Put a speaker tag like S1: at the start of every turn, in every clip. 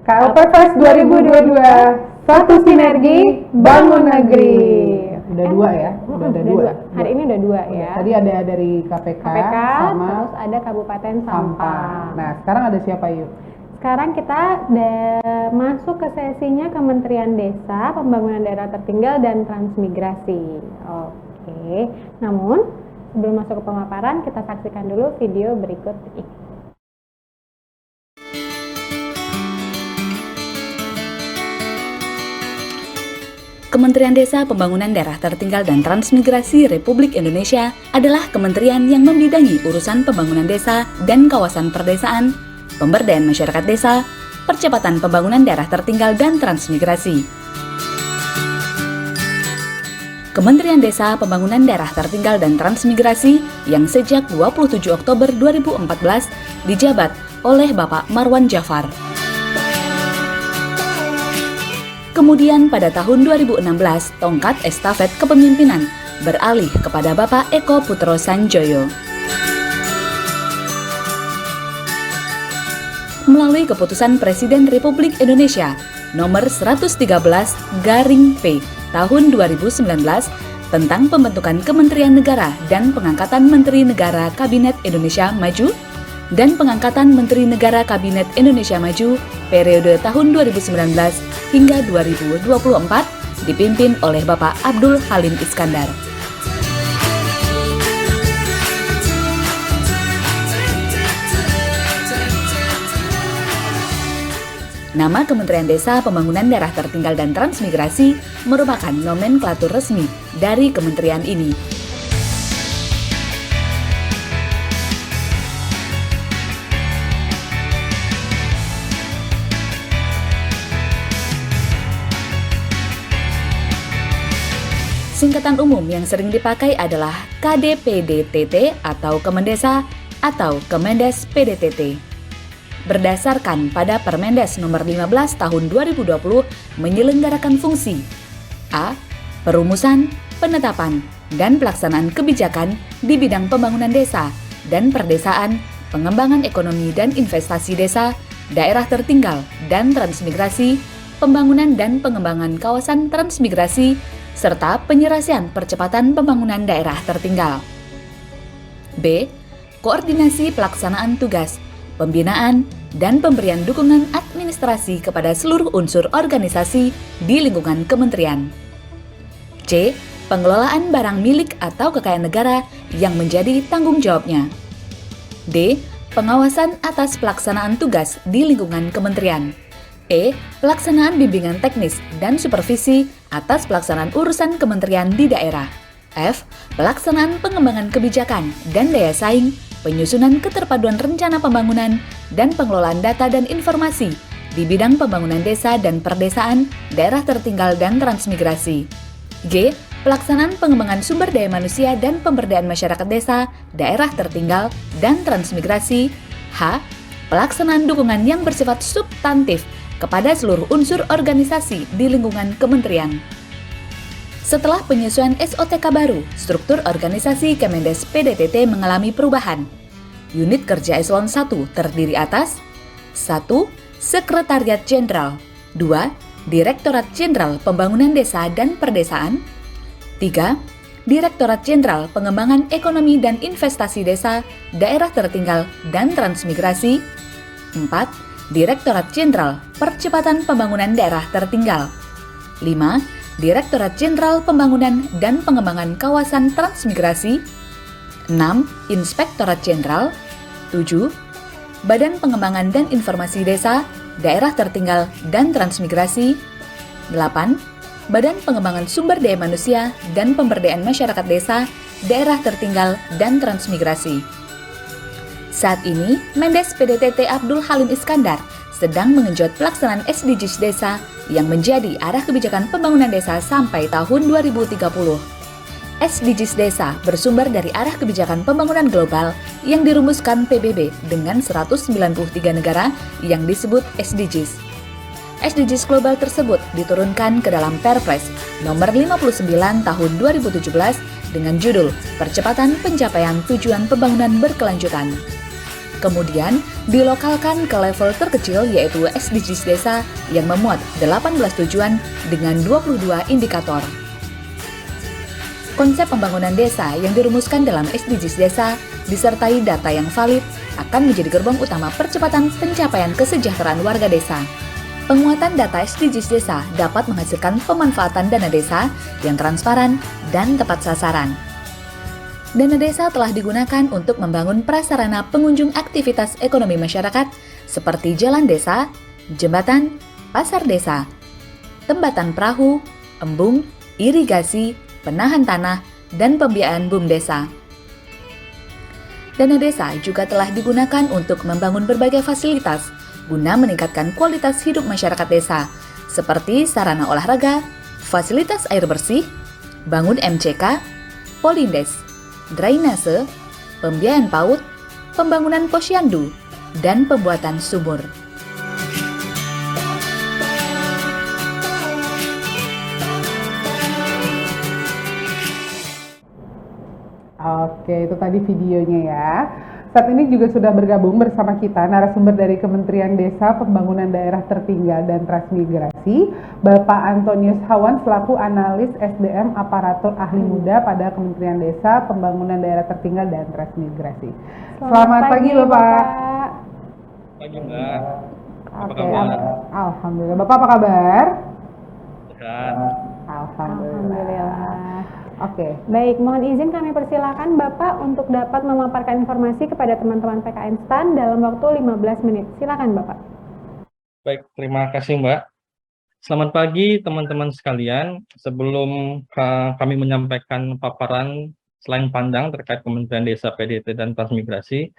S1: KLP Fest 2022, satu sinergi bangun negeri.
S2: Udah dua ya?
S1: Udah dua. Hari ini udah dua ya.
S2: Tadi ada dari KPK sama
S1: terus ada Kabupaten Sampang.
S2: Nah, sekarang ada siapa yuk?
S1: Sekarang kita masuk ke sesinya Kementerian Desa, Pembangunan Daerah Tertinggal dan Transmigrasi. Oke. Namun sebelum masuk ke pemaparan, kita saksikan dulu video berikut ini.
S3: Kementerian Desa, Pembangunan Daerah Tertinggal dan Transmigrasi Republik Indonesia adalah kementerian yang membidangi urusan pembangunan desa dan kawasan perdesaan, pemberdayaan masyarakat desa, percepatan pembangunan daerah tertinggal dan transmigrasi. Kementerian Desa, Pembangunan Daerah Tertinggal dan Transmigrasi yang sejak 27 Oktober 2014 dijabat oleh Bapak Marwan Jafar. Kemudian pada tahun 2016, tongkat estafet kepemimpinan beralih kepada Bapak Eko Putro Sanjoyo. Melalui keputusan Presiden Republik Indonesia nomor 113/P tahun 2019 tentang pembentukan Kementerian Negara dan pengangkatan Menteri Negara Kabinet Indonesia Maju dan pengangkatan Menteri Negara Kabinet Indonesia Maju periode tahun 2019 hingga 2024 dipimpin oleh Bapak Abdul Halim Iskandar. Nama Kementerian Desa, Pembangunan Daerah Tertinggal dan Transmigrasi merupakan nomenklatur resmi dari kementerian ini. Singkatan umum yang sering dipakai adalah KDPDTT atau Kemendesa atau Kemendes PDTT. Berdasarkan pada Permendes nomor 15 tahun 2020 menyelenggarakan fungsi A. Perumusan, penetapan, dan pelaksanaan kebijakan di bidang pembangunan desa dan perdesaan, pengembangan ekonomi dan investasi desa, daerah tertinggal dan transmigrasi, pembangunan dan pengembangan kawasan transmigrasi, serta penyelesaian percepatan pembangunan daerah tertinggal. B. Koordinasi pelaksanaan tugas, pembinaan, dan pemberian dukungan administrasi kepada seluruh unsur organisasi di lingkungan kementerian. C. Pengelolaan barang milik atau kekayaan negara yang menjadi tanggung jawabnya. D. Pengawasan atas pelaksanaan tugas di lingkungan kementerian. E. Pelaksanaan bimbingan teknis dan supervisi atas pelaksanaan urusan kementerian di daerah. F. Pelaksanaan pengembangan kebijakan dan daya saing, penyusunan keterpaduan rencana pembangunan, dan pengelolaan data dan informasi di bidang pembangunan desa dan perdesaan, daerah tertinggal dan transmigrasi. G. Pelaksanaan pengembangan sumber daya manusia dan pemberdayaan masyarakat desa, daerah tertinggal, dan transmigrasi. H. Pelaksanaan dukungan yang bersifat substantif kepada seluruh unsur organisasi di lingkungan kementerian. Setelah penyesuaian SOTK baru, struktur organisasi Kemendes PDTT mengalami perubahan. Unit kerja eselon 1 terdiri atas 1. Sekretariat Jenderal, 2. Direktorat Jenderal Pembangunan Desa dan Perdesaan, 3. Direktorat Jenderal Pengembangan Ekonomi dan Investasi Desa, Daerah Tertinggal dan Transmigrasi, 4. Direktorat Jenderal Percepatan Pembangunan Daerah Tertinggal, 5. Direktorat Jenderal Pembangunan dan Pengembangan Kawasan Transmigrasi, 6. Inspektorat Jenderal, 7. Badan Pengembangan dan Informasi Desa, Daerah Tertinggal dan Transmigrasi, 8. Badan Pengembangan Sumber Daya Manusia dan Pemberdayaan Masyarakat Desa, Daerah Tertinggal dan Transmigrasi. Saat ini, Mendes PDTT Abdul Halim Iskandar sedang mengenjot pelaksanaan SDGs Desa yang menjadi arah kebijakan pembangunan desa sampai tahun 2030. SDGs Desa bersumber dari arah kebijakan pembangunan global yang dirumuskan PBB dengan 193 negara yang disebut SDGs. SDGs global tersebut diturunkan ke dalam Perpres nomor 59 tahun 2017 dengan judul Percepatan Pencapaian Tujuan Pembangunan Berkelanjutan. Kemudian, dilokalkan ke level terkecil yaitu SDGs Desa yang memuat 18 tujuan dengan 22 indikator. Konsep pembangunan desa yang dirumuskan dalam SDGs Desa disertai data yang valid akan menjadi gerbong utama percepatan pencapaian kesejahteraan warga desa. Penguatan data SDGs Desa dapat menghasilkan pemanfaatan dana desa yang transparan dan tepat sasaran. Dana desa telah digunakan untuk membangun prasarana pengunjung aktivitas ekonomi masyarakat seperti jalan desa, jembatan, pasar desa, tembatan perahu, embung, irigasi, penahan tanah, dan pembiayaan BUM desa. Dana desa juga telah digunakan untuk membangun berbagai fasilitas guna meningkatkan kualitas hidup masyarakat desa, seperti sarana olahraga, fasilitas air bersih, bangun MCK, polindes, drainase, pembiayaan PAUD, pembangunan posyandu, dan pembuatan sumur.
S2: Oke, itu tadi videonya ya. Saat ini juga sudah bergabung bersama kita narasumber dari Kementerian Desa, Pembangunan Daerah Tertinggal dan Transmigrasi, Bapak Antonius Hawan selaku analis SDM aparatur ahli muda pada Kementerian Desa, Pembangunan Daerah Tertinggal dan Transmigrasi. Selamat pagi, Bapak.
S4: Pagi, Mbak. Apa
S2: Oke,
S4: kabar?
S2: alhamdulillah. Bapak apa kabar?
S4: Sehat.
S2: Alhamdulillah. Oke.
S1: Baik, mohon izin kami persilakan Bapak untuk dapat memaparkan informasi kepada teman-teman PKN STAN dalam waktu 15 menit. Silakan Bapak.
S4: Baik, terima kasih, Mbak. Selamat pagi, teman-teman sekalian. Sebelum kami menyampaikan paparan selain pandang terkait Kementerian Desa, PDT, dan Transmigrasi,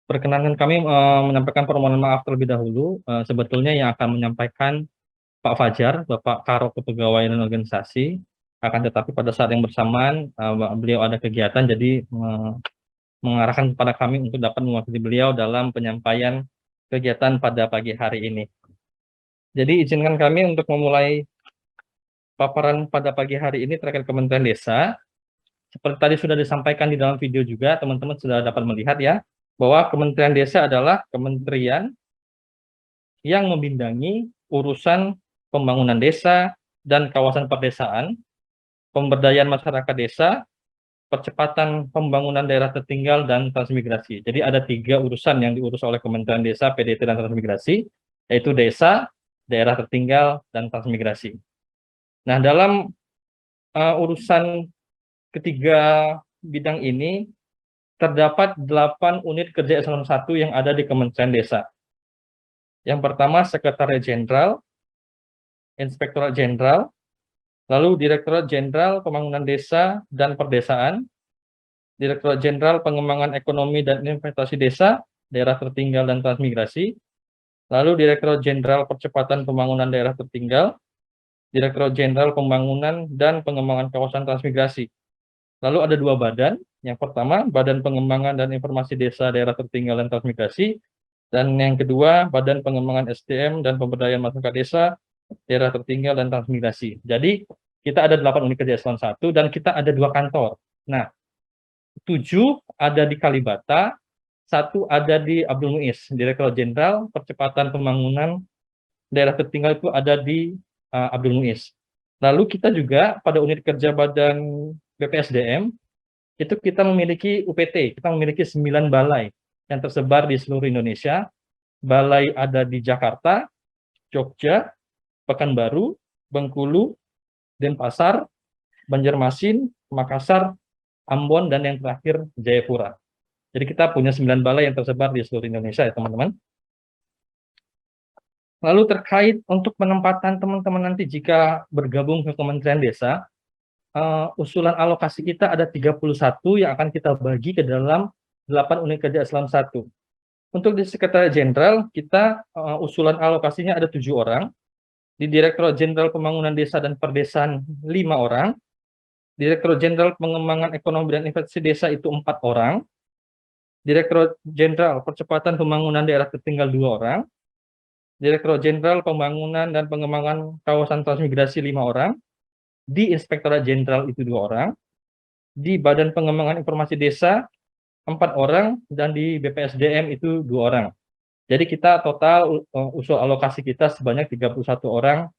S4: perkenankan kami menyampaikan permohonan maaf terlebih dahulu. Sebetulnya yang akan menyampaikan Pak Fajar, Bapak Karo Kepegawaian dan Organisasi. Akan tetapi pada saat yang bersamaan beliau ada kegiatan, jadi mengarahkan kepada kami untuk dapat mewakili beliau dalam penyampaian kegiatan pada pagi hari ini. Jadi izinkan kami untuk memulai paparan pada pagi hari ini terkait Kementerian Desa. Seperti tadi sudah disampaikan di dalam video juga, teman-teman sudah dapat melihat ya, bahwa Kementerian Desa adalah kementerian yang membidangi urusan pembangunan desa dan kawasan perdesaan, pemberdayaan masyarakat desa, percepatan pembangunan daerah tertinggal, dan transmigrasi. Jadi ada 3 urusan yang diurus oleh Kementerian Desa, PDT, dan Transmigrasi, yaitu desa, daerah tertinggal, dan transmigrasi. Nah, dalam urusan ketiga bidang ini, terdapat 8 unit kerja eselon 1 yang ada di Kementerian Desa. Yang pertama, Sekretariat Jenderal, Inspektorat Jenderal, lalu Direktorat Jenderal Pembangunan Desa dan Perdesaan, Direktorat Jenderal Pengembangan Ekonomi dan Investasi Desa, Daerah Tertinggal dan Transmigrasi, lalu Direktorat Jenderal Percepatan Pembangunan Daerah Tertinggal, Direktorat Jenderal Pembangunan dan Pengembangan Kawasan Transmigrasi. Lalu ada 2 badan, yang pertama Badan Pengembangan dan Informasi Desa, Daerah Tertinggal dan Transmigrasi, dan yang kedua Badan Pengembangan SDM dan Pemberdayaan Masyarakat Desa, Daerah Tertinggal dan Transmigrasi. Jadi kita ada 8 unit kerja eselon 1 dan kita ada 2 kantor. Nah, 7 ada di Kalibata, 1 ada di Abdul Muiz, Direktorat Jenderal Percepatan Pembangunan Daerah Tertinggal itu ada di Abdul Muiz. Lalu kita juga pada unit kerja Badan BPSDM itu kita memiliki UPT, kita memiliki 9 balai yang tersebar di seluruh Indonesia. Balai ada di Jakarta, Jogja, Pekanbaru, Bengkulu, Denpasar, Banjarmasin, Makassar, Ambon, dan yang terakhir Jayapura. Jadi kita punya 9 balai yang tersebar di seluruh Indonesia ya teman-teman. Lalu terkait untuk penempatan teman-teman nanti jika bergabung ke Kementerian Desa, usulan alokasi kita ada 31 yang akan kita bagi ke dalam 8 unit kerja eselon 1. Untuk di Sekretariat Jenderal, kita usulan alokasinya ada 7 orang. Di Direktorat Jenderal Pembangunan Desa dan Perdesaan 5 orang, Direktorat Jenderal Pengembangan Ekonomi dan Investasi Desa itu 4 orang, Direktorat Jenderal Percepatan Pembangunan Daerah Tertinggal 2 orang, Direktorat Jenderal Pembangunan dan Pengembangan Kawasan Transmigrasi 5 orang, di Inspektorat Jenderal itu 2 orang, di Badan Pengembangan Informasi Desa 4 orang dan di BPSDM itu 2 orang. Jadi kita total usul alokasi kita sebanyak 31 orang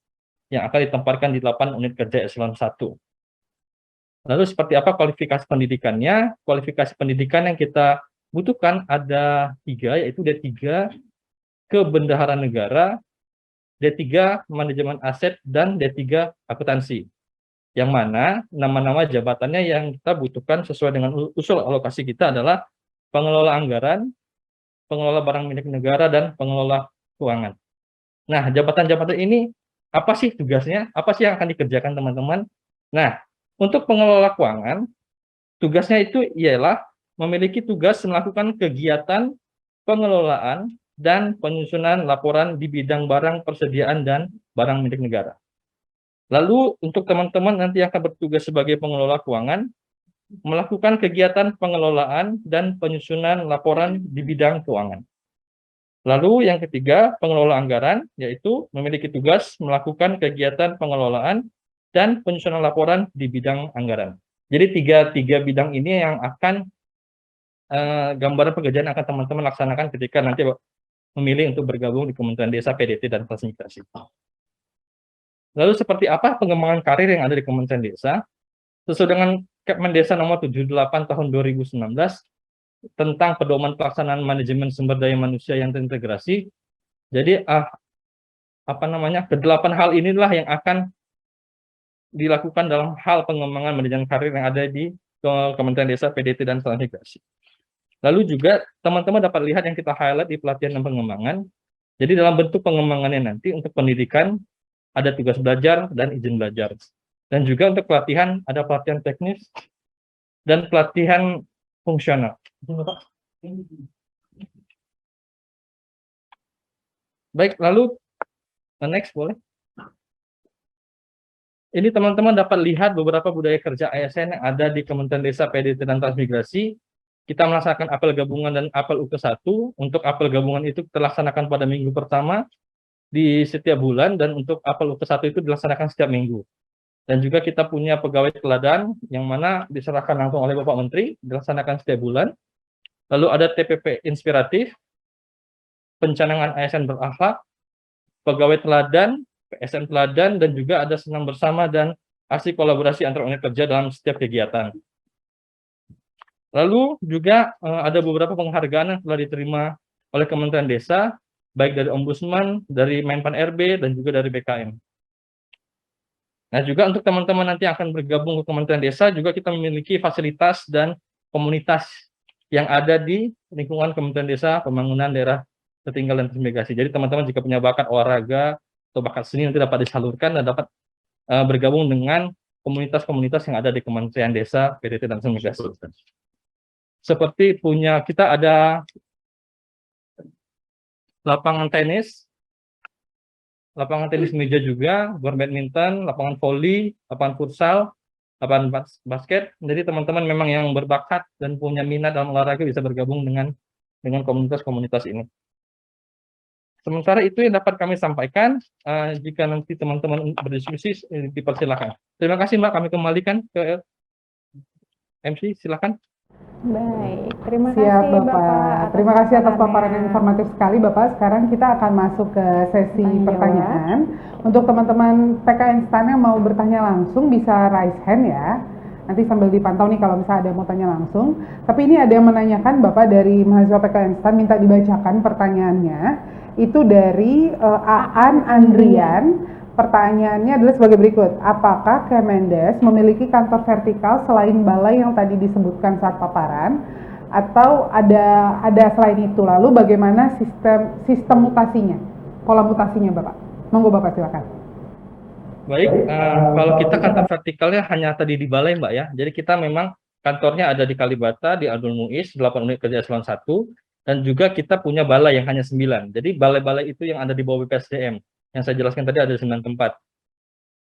S4: yang akan ditempatkan di 8 unit kerja eselon 1. Lalu seperti apa kualifikasi pendidikannya? Kualifikasi pendidikan yang kita butuhkan ada 3, yaitu D3 Kebendaharaan Negara, D3 Manajemen Aset, dan D3 Akuntansi. Yang mana nama-nama jabatannya yang kita butuhkan sesuai dengan usul alokasi kita adalah pengelola anggaran, pengelola barang milik negara, dan pengelola keuangan. Nah, jabatan-jabatan ini apa sih tugasnya? Apa sih yang akan dikerjakan teman-teman? Nah, untuk pengelola keuangan, tugasnya itu ialah memiliki tugas melakukan kegiatan pengelolaan dan penyusunan laporan di bidang barang persediaan dan barang milik negara. Lalu untuk teman-teman nanti akan bertugas sebagai pengelola keuangan, melakukan kegiatan pengelolaan dan penyusunan laporan di bidang keuangan. Lalu yang ketiga, pengelola anggaran, yaitu memiliki tugas melakukan kegiatan pengelolaan dan penyusunan laporan di bidang anggaran. Jadi tiga bidang ini yang akan gambaran pekerjaan akan teman-teman laksanakan ketika nanti memilih untuk bergabung di Kementerian Desa, PDT, dan Transmigrasi. Lalu seperti apa pengembangan karir yang ada di Kementerian Desa? Sesuai dengan Kepmen Desa nomor 78 tahun 2019 tentang pedoman pelaksanaan manajemen sumber daya manusia yang terintegrasi. Jadi kedelapan hal inilah yang akan dilakukan dalam hal pengembangan manajemen karir yang ada di Kementerian Desa, PDT, dan Transmigrasi. Lalu juga teman-teman dapat lihat yang kita highlight di pelatihan dan pengembangan. Jadi dalam bentuk pengembangannya nanti untuk pendidikan ada tugas belajar dan izin belajar. Dan juga untuk pelatihan ada pelatihan teknis dan pelatihan fungsional. Baik, lalu next boleh. Ini teman-teman dapat lihat beberapa budaya kerja ASN yang ada di Kementerian Desa, PDT, dan Transmigrasi. Kita melaksanakan apel gabungan dan apel UK1. Untuk apel gabungan itu kita laksanakan pada minggu pertama di setiap bulan, dan untuk apel UK1 itu dilaksanakan setiap minggu. Dan juga kita punya pegawai teladan yang mana diserahkan langsung oleh Bapak Menteri, dilaksanakan setiap bulan. Lalu ada TPP inspiratif, pencanangan ASN berakhlak, pegawai teladan, PSN teladan, dan juga ada senam bersama dan aksi kolaborasi antar unit kerja dalam setiap kegiatan. Lalu juga ada beberapa penghargaan yang telah diterima oleh Kementerian Desa, baik dari Ombudsman, dari Menpan RB, dan juga dari BKM. Nah, juga untuk teman-teman nanti yang akan bergabung ke Kementerian Desa, juga kita memiliki fasilitas dan komunitas yang ada di lingkungan Kementerian Desa, Pembangunan Daerah Tertinggal dan Transmigrasi. Jadi teman-teman jika punya bakat olahraga atau bakat seni nanti dapat disalurkan dan dapat bergabung dengan komunitas-komunitas yang ada di Kementerian Desa, PDT, dan Transmigrasi. Seperti kita ada lapangan tenis meja juga, gor badminton, lapangan voli, lapangan futsal, lapangan basket. Jadi teman-teman memang yang berbakat dan punya minat dalam olahraga bisa bergabung dengan komunitas-komunitas ini. Sementara itu yang dapat kami sampaikan. Jika nanti teman-teman berdiskusi, dipersilakan. Terima kasih Mbak, kami kembalikan ke MC, silakan.
S1: Baik, terima
S2: Siap,
S1: kasih
S2: Bapak. Terima kasih atas paparan yang informatif sekali, Bapak. Sekarang kita akan masuk ke sesi pertanyaan. Untuk teman-teman PKN STAN yang mau bertanya langsung bisa raise hand ya. Nanti sambil dipantau nih kalau misalnya ada yang mau tanya langsung. Tapi ini ada yang menanyakan, Bapak, dari mahasiswa PKN STAN minta dibacakan pertanyaannya. Itu dari Aan Andrian. Pertanyaannya adalah sebagai berikut. Apakah Kemendes memiliki kantor vertikal selain balai yang tadi disebutkan saat paparan? Atau ada selain itu? Lalu bagaimana sistem mutasinya? Pola mutasinya, Bapak? Monggo Bapak silakan.
S4: Baik, kalau kita kantor vertikalnya hanya tadi di balai Mbak ya. Jadi kita memang kantornya ada di Kalibata, di Abdul Muiz, 8 unit kerja eselon 1. Dan juga kita punya balai yang hanya 9. Jadi balai-balai itu yang ada di bawah BPSDM. Yang saya jelaskan tadi ada 9 tempat.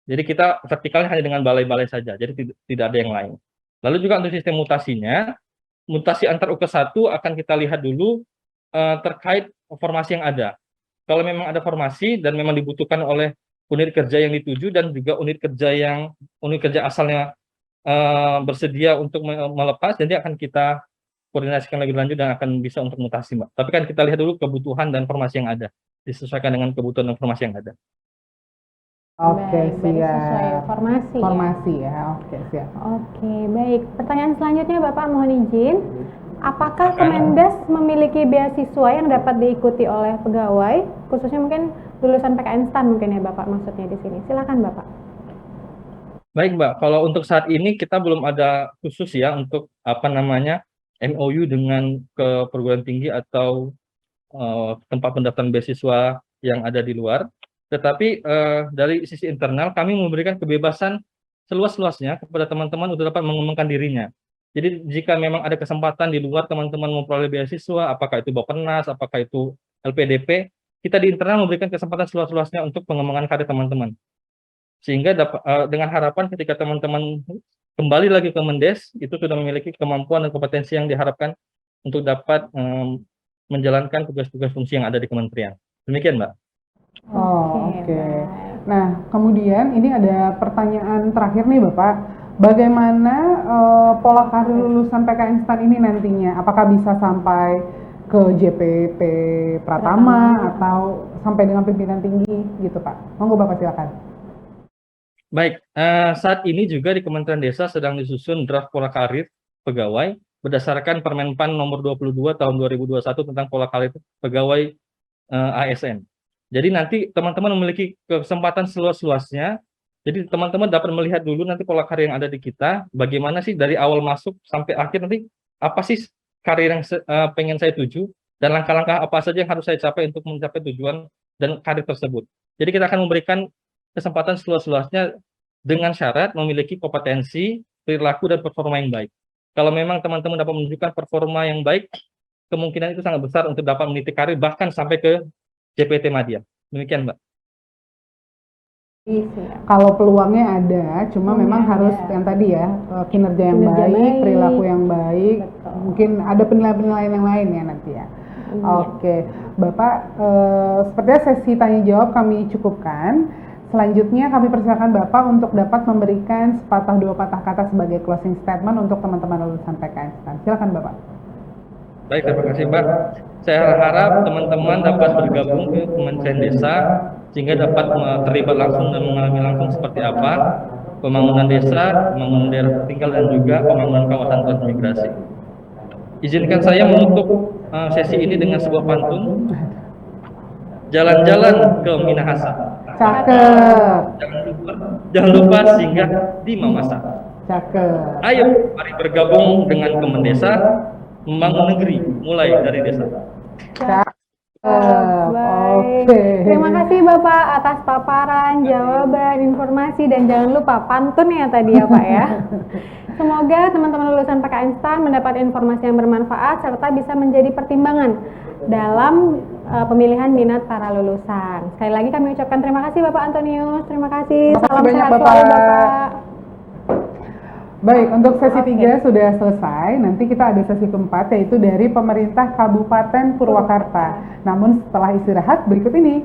S4: Jadi kita vertikalnya hanya dengan balai-balai saja, jadi tidak ada yang lain. Lalu juga untuk sistem mutasinya, mutasi antar UK1 akan kita lihat dulu terkait formasi yang ada. Kalau memang ada formasi dan memang dibutuhkan oleh unit kerja yang dituju dan juga unit kerja asalnya bersedia untuk melepas, jadi akan kita koordinasikan lebih lanjut dan akan bisa untuk mutasi, Mbak. Tapi kan kita lihat dulu kebutuhan dan informasi yang ada, disesuaikan dengan kebutuhan dan informasi yang ada.
S2: Oke,
S1: Baik, berarti sesuai
S2: siap.
S1: formasi ya.
S2: Formasi ya, oke, siap.
S1: Oke, baik. Pertanyaan selanjutnya Bapak mohon izin. Apakah Kemendes memiliki beasiswa yang dapat diikuti oleh pegawai, khususnya mungkin lulusan PKN STAN mungkin ya Bapak maksudnya di sini. Silakan Bapak.
S4: Baik, Mbak, kalau untuk saat ini kita belum ada khusus ya untuk MOU dengan ke perguruan tinggi atau tempat pendaftaran beasiswa yang ada di luar. Tetapi dari sisi internal kami memberikan kebebasan seluas-luasnya kepada teman-teman untuk dapat mengembangkan dirinya. Jadi jika memang ada kesempatan di luar teman-teman memperoleh beasiswa, apakah itu Bappenas, apakah itu LPDP, kita di internal memberikan kesempatan seluas-luasnya untuk pengembangan karir teman-teman. Sehingga dengan harapan ketika teman-teman kembali lagi ke Mendes, itu sudah memiliki kemampuan dan kompetensi yang diharapkan untuk dapat menjalankan tugas-tugas fungsi yang ada di kementerian. Demikian, Mbak.
S2: Oh,
S1: Oke,
S2: oke.
S1: baik.
S2: Nah, kemudian ini ada pertanyaan terakhir nih Bapak. Bagaimana pola karir lulusan PKN STAN ini nantinya? Apakah bisa sampai ke JPT Pratama atau sampai dengan pimpinan tinggi gitu Pak? Monggo Bapak silakan.
S4: Baik, saat ini juga di Kementerian Desa sedang disusun draft pola karir pegawai berdasarkan Permenpan nomor 22 tahun 2021 tentang pola karir pegawai ASN. Jadi nanti teman-teman memiliki kesempatan seluas-luasnya. Jadi teman-teman dapat melihat dulu nanti pola karir yang ada di kita, bagaimana sih dari awal masuk sampai akhir nanti apa sih karir yang pengen saya tuju dan langkah-langkah apa saja yang harus saya capai untuk mencapai tujuan dan karir tersebut. Jadi kita akan memberikan kesempatan seluas-luasnya dengan syarat memiliki kompetensi, perilaku dan performa yang baik. Kalau memang teman-teman dapat menunjukkan performa yang baik, kemungkinan itu sangat besar untuk dapat meniti karir bahkan sampai ke JPT Madya. Demikian, Mbak.
S2: Kalau peluangnya ada, cuma memang harus yang tadi ya, kinerja yang baik, perilaku yang baik,
S1: Betul.
S2: mungkin ada penilaian-penilaian yang lain ya nanti ya. Oke, Bapak, sepertinya sesi tanya jawab kami cukupkan. Selanjutnya kami persilakan Bapak untuk dapat memberikan sepatah dua patah kata sebagai closing statement untuk teman-teman lulusan PKN STAN. Silakan Bapak.
S4: Baik, terima kasih, Mbak. Saya harap teman-teman dapat bergabung ke Kementerian Desa sehingga dapat terlibat langsung dan mengalami langsung seperti apa pembangunan desa, pembangunan daerah tertinggal dan juga pembangunan kawasan transmigrasi. Izinkan saya menutup sesi ini dengan sebuah pantun. Jalan-jalan ke Minahasa.
S2: Cakep.
S4: Jangan lupa singgah di Mamasa.
S2: Cakep.
S4: Ayo, mari bergabung dengan Kemendesa, membangun negeri mulai dari desa.
S1: Baik.
S2: Oke.
S1: Terima kasih Bapak atas paparan, jawaban, informasi, dan jangan lupa pantun ya tadi ya Pak ya. Semoga teman-teman lulusan PKN STAN mendapat informasi yang bermanfaat serta bisa menjadi pertimbangan dalam pemilihan minat para lulusan. Sekali lagi kami ucapkan terima kasih Bapak Antonius, terima kasih. Salam
S2: banyak,
S1: sehat
S2: Bapak.
S1: selalu Bapak.
S2: Baik, untuk sesi 3 sudah selesai. Nanti kita ada sesi keempat yaitu dari pemerintah Kabupaten Purwakarta. Namun setelah istirahat berikut ini.